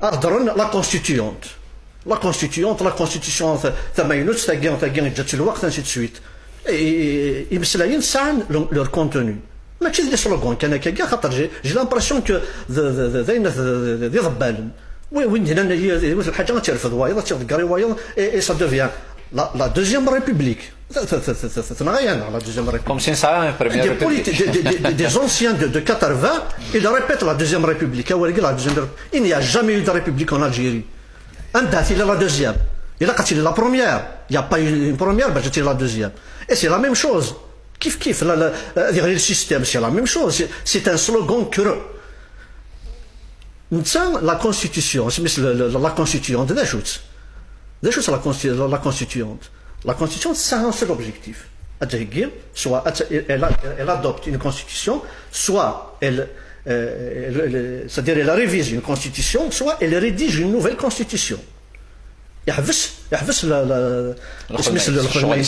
هضروا لا كونستيتيونت لا كونستيتيونت لا كونستيتيسيون ثمانينوت تاكين جات الوقت انسي سويت يمسلاين ساعن لور كونتوني ماشي دي سلوغون كان كاع خاطر جي لامبرسيون كو ذي ضبالن وين هنا هي الحاجه غترفض وايض تقري وايض اي سا دوفيان لا دوزيام ريبوبليك تنغيان la deuxième république. Comme si ça avait une première république. Des anciens de 80, ils répètent la deuxième république. Il n'y a jamais eu de république en Algérie. Un date, il est la deuxième. Il a quand il est la première. Il n'y a pas eu une première, ben j'étais la deuxième. Et c'est la même chose. Kif kif, le système, c'est la même chose. C'est un slogan creux. La constitution, la constituante, des choses. Des choses la constituante. La constitution, c'est un seul objectif. Soit elle adopte une constitution, soit c'est-à-dire elle révise une constitution, soit elle rédige une nouvelle constitution. يحبس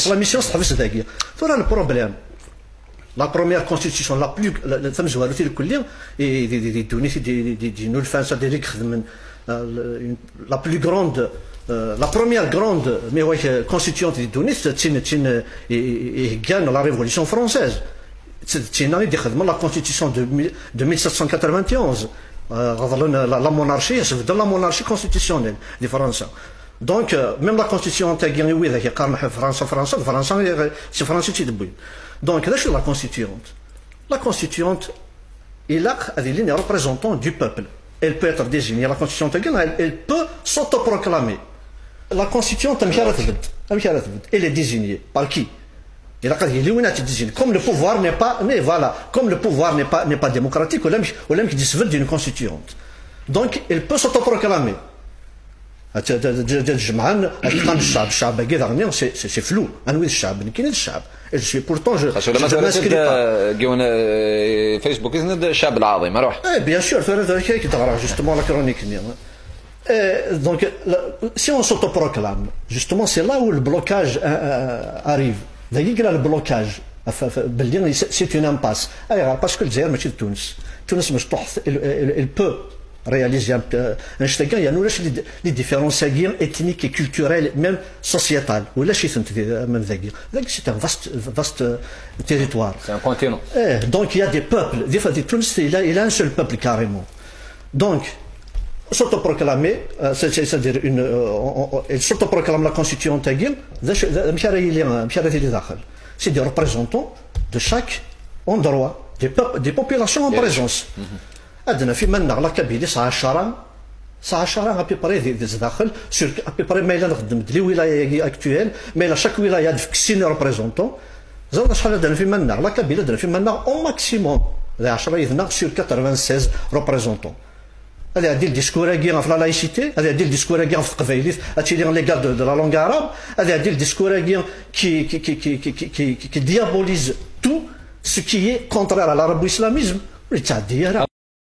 la mission تحبس داكيا. Voilà le problème. La première constitution la plus تمزوالو الكلية دي نول فان صديق خدم la plus grande la première grande constituante de Tunis, c'est la Révolution française. C'est la Constitution de 1791. La monarchie, c'est dans la monarchie constitutionnelle de France. Donc, même la Constitution c'est français. Donc, là, c'est la Constituante. La Constituante est là, elle est représentant du peuple. Elle peut être désignée, la Constitution, elle peut s'autoproclamer. La Constituante, elle est désignée par qui? Comme le pouvoir n'est pas, mais voilà, comme le pouvoir n'est pas démocratique, on aime qui disent d'une constituante. Donc, elle peut s'autoproclamer. C'est flou. Pourtant, je ne m'inscris pas. Facebook, الشعب العظيم اروح. Bien sûr, justement la chronique. Donc, si on s'autoproclame, justement, c'est là où le blocage arrive. D'ailleurs, le blocage, c'est une impasse. Parce que le Zaire, c'est Tunis. Tunis, elle peut réaliser il y a les différences ethniques et culturelles, même sociétales. C'est un vaste territoire. C'est un continent. Donc, il y a des peuples. Tunis, il a un seul peuple carrément. Donc, s'autoproclamer, c'est-à-dire elle s'autoproclame la constituante c'est des représentants de chaque endroit, des populations en présence. عندنا في منا لا كابيلي ساعة à peu près des داخل sur à peu près ما إلا نخدم لي ولاية اكتويل ما إلا chaque ولاية فيكسين ريبريزونتون زاد شحال عندنا في منا لا كابيلي عندنا في منا au maximum 10 يذنا sur 96 représentants. هذا يدير ديسكور كي في لا لايسيتي، هذا يدير ديسكور كي في القبايليت، هادشي اللي لي غاد دو لا لونغ عرب، هذا يدير ديسكور qui diabolise tout ce qui est contraire à l'arabo-islamisme.